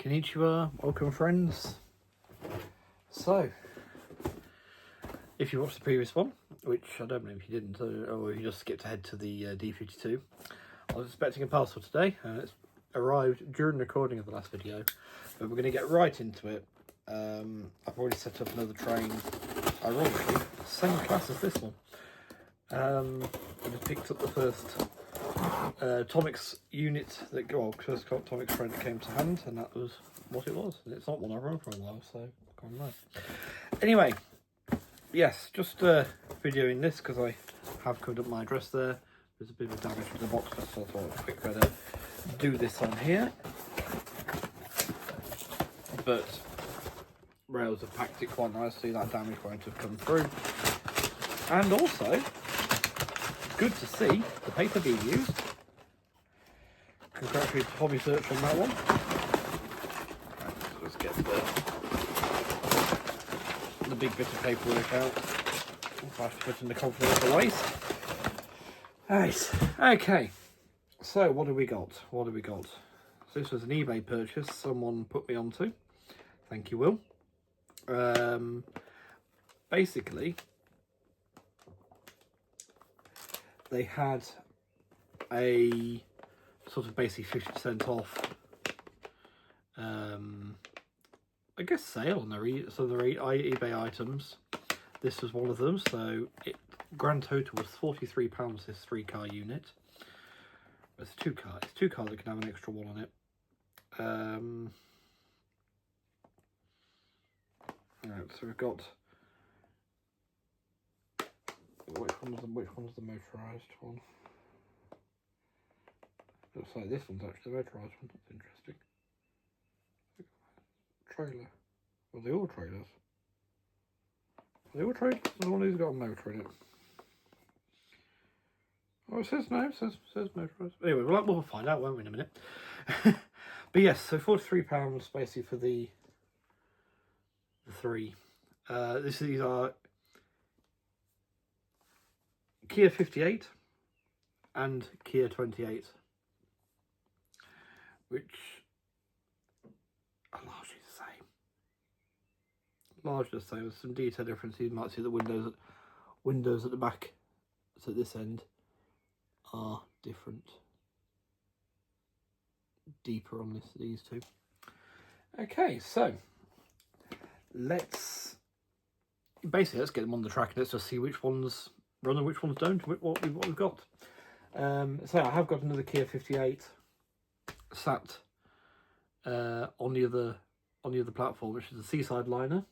Konnichiwa, welcome friends. So, if you watched the previous one, which I don't know if you didn't, or if you just skipped ahead to the D52, I was expecting a parcel today, and it's arrived during the recording of the last video, but we're going to get right into it. I've already set up another train, ironically, same class as this one. I just picked up the first Tomics unit that first Tomics train that came to hand, and that was what it was. And it's not one I've run for a while, so kind of nice. Anyway, yes, just videoing this because I have covered up my address there. There's a bit of damage to the box, so I thought I'd quick better do this on here. But rails have packed it quite nicely, that damage won't have come through. And also, good to see the paper being used. Congratulations to Hobby Search on that one. Right, so let's get the big bit of paperwork out. I have to put in the confidential waste. Right, okay. So what do we got? What do we got? So this was an eBay purchase someone put me onto. Thank you, Will. Basically, they had a sort of basically 50% off, I guess, sale on their eBay items. This was one of them, so grand total was £43. This 3-car unit. It's two cars that can have an extra one on it. Right, so we've got which one's the motorised one? Looks like this one's actually the motorised one. That's interesting. Trailer. Well, they all trailers. Are they all trailers? The one who's got a motor in it. Oh, it says no. It says motorised. Anyway, we'll find out, won't we, in a minute? But yes, so £43 basically for the three. These are Kia 58 and Kia 28, which are largely the same. Largely the same, with some detail differences. You might see the windows at the back, so at this end, are different, deeper on these two. Okay, so let's get them on the track and let's just see which ones run and which ones don't, what we've got. So I have got another Kia 58 sat on the other platform, which is a Seaside liner.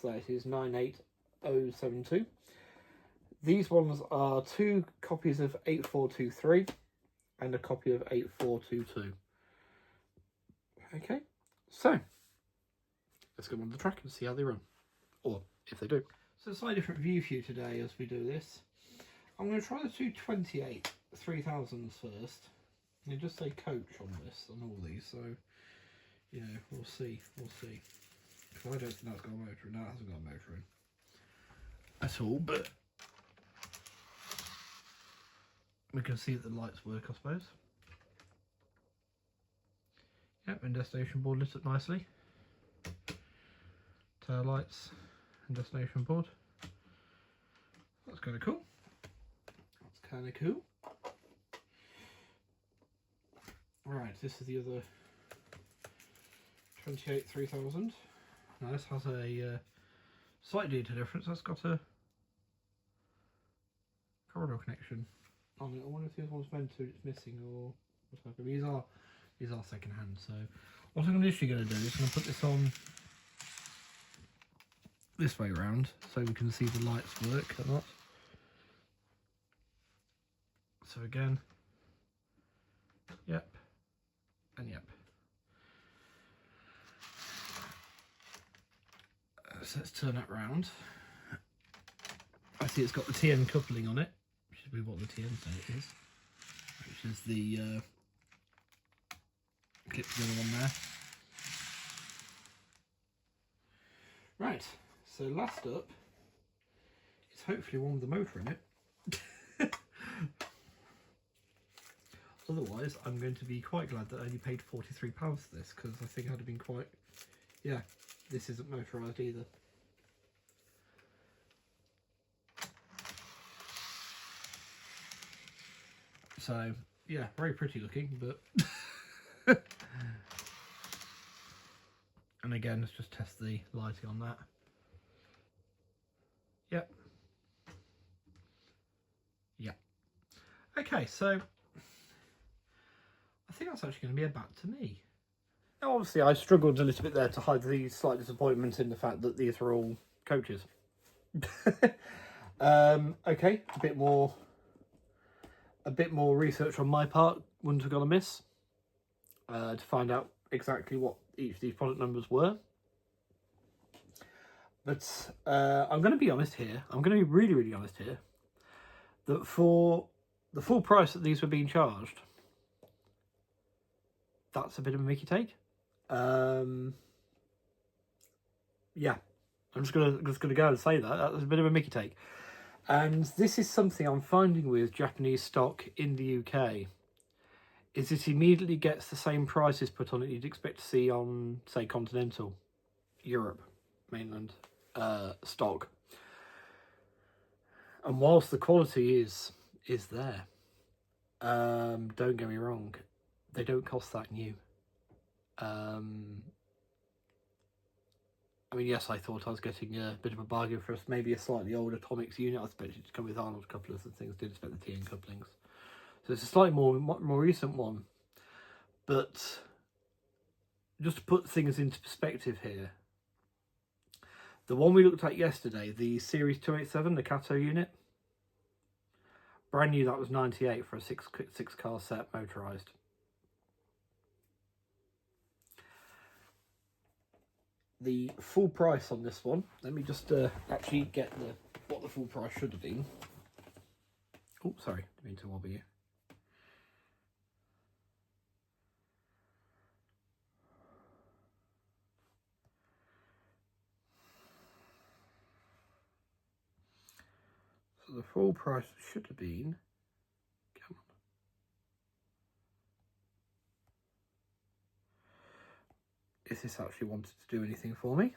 So it is 98072. These ones are 2 copies of 8423 and a copy of 8422. Okay, so let's go on the track and see how they run, or if they do. So a slightly different view for you today as we do this. I'm going to try the 228 3000s first. And it just say coach on this, on all these, so, you know, we'll see. Because I don't think that's got a motor in, that hasn't got a motor in at all, but we can see that the lights work, I suppose. Yep, and destination board lit up nicely. Tail lights and destination board. That's kind of cool. Right, this is the other 28 3000. Now this has a slight detail difference. That's got a corridor connection on it. I wonder if this one's meant to, it's missing or whatever. These are second hand. So what I'm initially going to do is I'm going to put this on this way around so we can see the lights work or not. So again, yep, and yep. So let's turn that round. I see it's got the TN coupling on it, which is what the TN say it is, which is the clip together one there. Right, so last up is hopefully one with the motor in it. otherwise I'm going to be quite glad that I only paid £43 for this, because I think I'd have been quite, yeah, this isn't motorised either. So yeah, very pretty looking, but and again, let's just test the lighting on that. Yep. Yeah. Okay, so I think that's actually going to be a bat to me. Now, obviously, I struggled a little bit there to hide the slight disappointment in the fact that these are all coaches. Okay, a bit more research on my part wouldn't have gone amiss to find out exactly what each of these product numbers were. But I'm going to be honest here. I'm going to be really, really honest here. That for the full price that these were being charged, that's a bit of a Mickey take. Yeah, I'm just gonna go and say that was a bit of a Mickey take. And this is something I'm finding with Japanese stock in the UK, is it immediately gets the same prices put on it you'd expect to see on, say, continental Europe, mainland stock. And whilst the quality is there, don't get me wrong, they don't cost that new. I mean, yes, I thought I was getting a bit of a bargain for us, maybe a slightly older Atomics unit. I expected it to come with Arnold couplers and things. Did expect the TN couplings, so it's a slightly more recent one. But just to put things into perspective here, the one we looked at yesterday, the Series 287, the Kato unit, brand new, that was 98 for a six car set motorised. The full price on this one, let me just actually get what the full price should have been. Oh, sorry, didn't mean to wobble you. So the full price should have been, come on, if this actually wanted to do anything for me.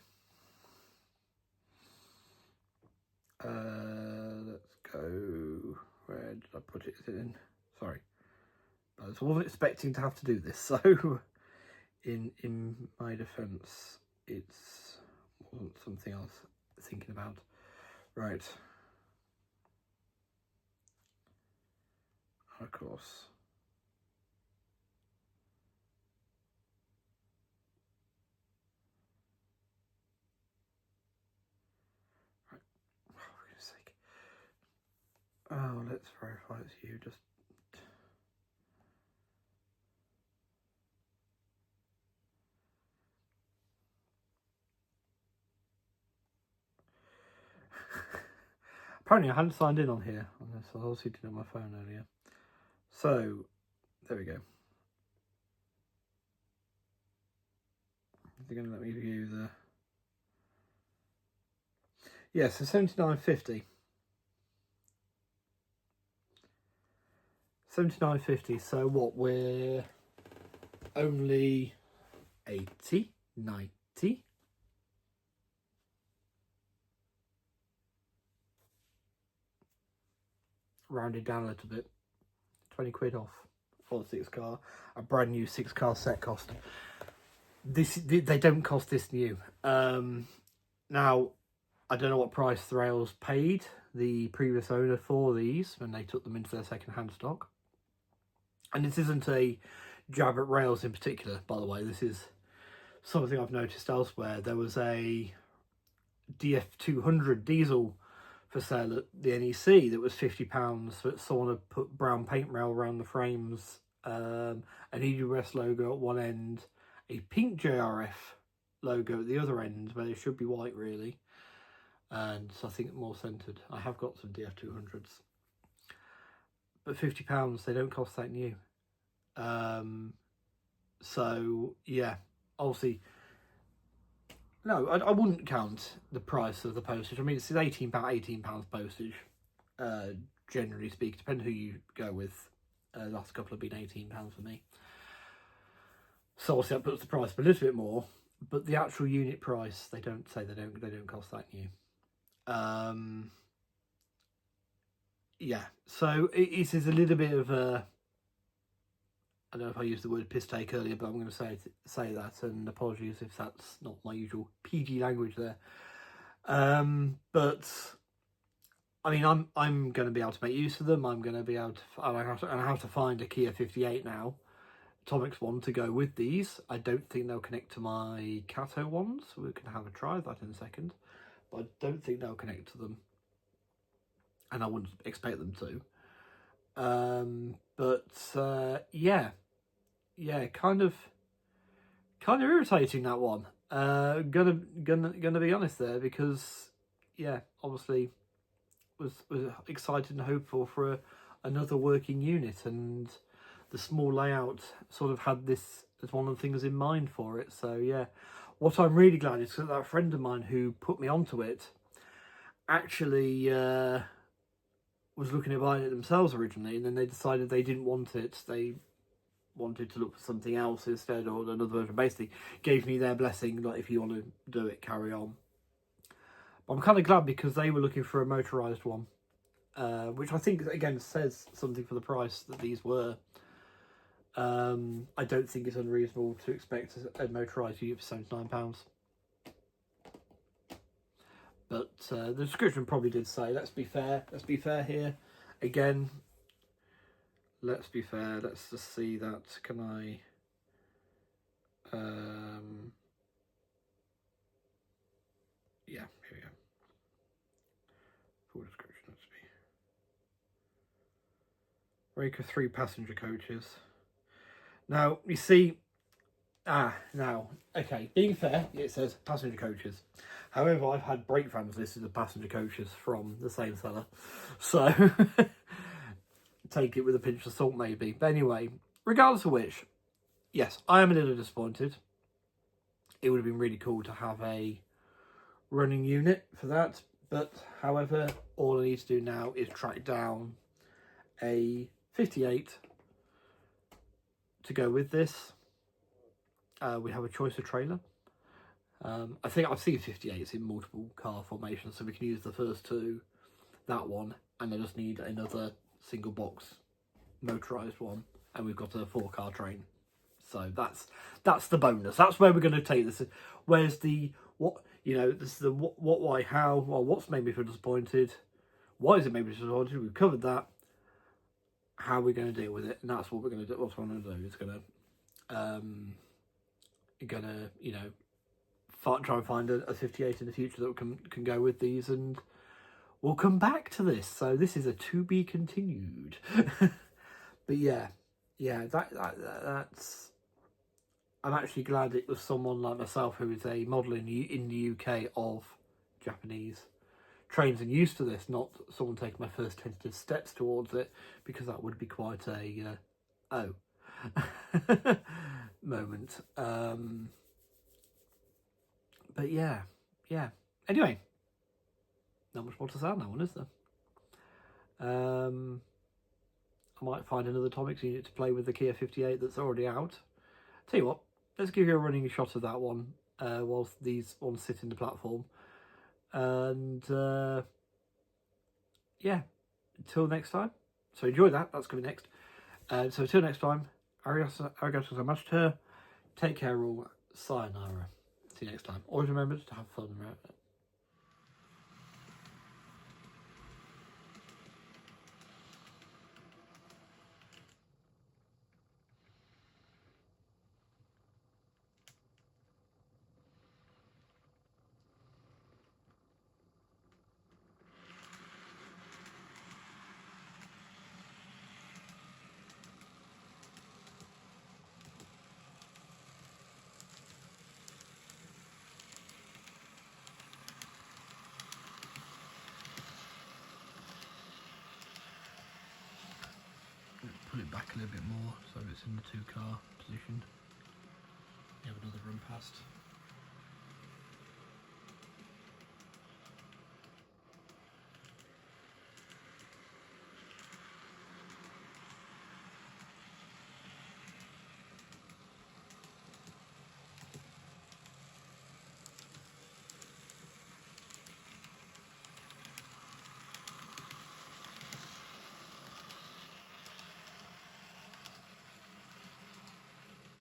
Let's go, where did I put it? Is it in? Sorry, I wasn't expecting to have to do this, so in my defence, it's wasn't something I was thinking about. Right. Of course. Right. Oh, for goodness sake. Oh, let's verify it's you. Just. Apparently I hadn't signed in on here on this. I was obviously did on my phone earlier. So, there we go. They're going to let me view the... Yeah, so 79.50. 79.50. So what, we're only 80, 90. Rounded down a little bit. 20 quid off for the 6 car. A brand new 6 car set cost. They don't cost this new. Now, I don't know what price Thrales paid the previous owner for these when they took them into their second-hand stock. And this isn't a jab at rails in particular, by the way. This is something I've noticed elsewhere. There was a DF200 diesel for sale at the NEC that was £50, but someone had put brown paint rail around the frames, an EWS logo at one end, a pink JRF logo at the other end, where it should be white really, and so I think more centred. I have got some DF200s, but £50, they don't cost that new. So yeah, obviously, no, I wouldn't count the price of the postage. I mean, it's £18 postage, generally speaking, depending who you go with. The last couple have been £18 for me. So obviously that puts the price up a little bit more, but the actual unit price, they don't say they don't cost that new. Yeah, so it is a little bit of a, I don't know if I used the word piss take earlier, but I'm going to say that, and apologies if that's not my usual PG language there. But I mean, I'm going to be able to make use of them. I'm going to be able to, and I have to find a Kia 58 now, Atomics one, to go with these. I don't think they'll connect to my Kato ones. We can have a try of that in a second, but I don't think they'll connect to them, and I wouldn't expect them to. Yeah, kind of irritating, that one. Gonna be honest there, because yeah, obviously was excited and hopeful for another working unit, and the small layout sort of had this as one of the things in mind for it. So yeah, what I'm really glad is that friend of mine who put me onto it actually was looking at buying it themselves originally, and then they decided they didn't want it. They wanted to look for something else instead, or another version. Basically gave me their blessing, like, if you want to do it, carry on. But I'm kind of glad, because they were looking for a motorised one, which I think again says something for the price that these were. I don't think it's unreasonable to expect a motorised unit for £79. But the description probably did say, let's be fair here. Again, let's be fair. Let's just see that. Can I? Yeah, here we go. Full description. Let's be. Rake of 3 passenger coaches. Now you see. Now, okay. Being fair, it says passenger coaches. However, I've had brake vans listed as passenger coaches from the same seller, so take it with a pinch of salt, maybe. But anyway, regardless of which, yes, I am a little disappointed. It would have been really cool to have a running unit for that, but however, all I need to do now is track down a 58 to go with this. We have a choice of trailer. I think I've seen 58s in multiple car formations, so we can use the first two, that one, and I just need another single box motorised one, and we've got a 4-car train. So that's the bonus. That's where we're going to take this. Where's the what? You know, this is the what, why, how. Well, what's made me feel disappointed? Why is it made me disappointed? We've covered that. How are we going to deal with it? And that's what we're going to do. What I'm going to do is you know, try and find a 58 in the future that can go with these, and we'll come back to this. So this is a to be continued. But yeah, that's. I'm actually glad it was someone like myself who is a model in the UK of Japanese trains and used to this, not someone taking my first tentative steps towards it, because that would be quite a moment. But yeah. Anyway, not much more to say on that one, is there? I might find another Atomics unit to play with the Kia 58 that's already out. Tell you what, let's give you a running shot of that one whilst these ones sit in the platform. And yeah, until next time. So enjoy that. That's going to be next. So until next time, arigato gozaimasu. Take care all. Sayonara. See you next time. Always remember to have fun. Right? Put it back a little bit more so it's in the 2-car position. You have another run past.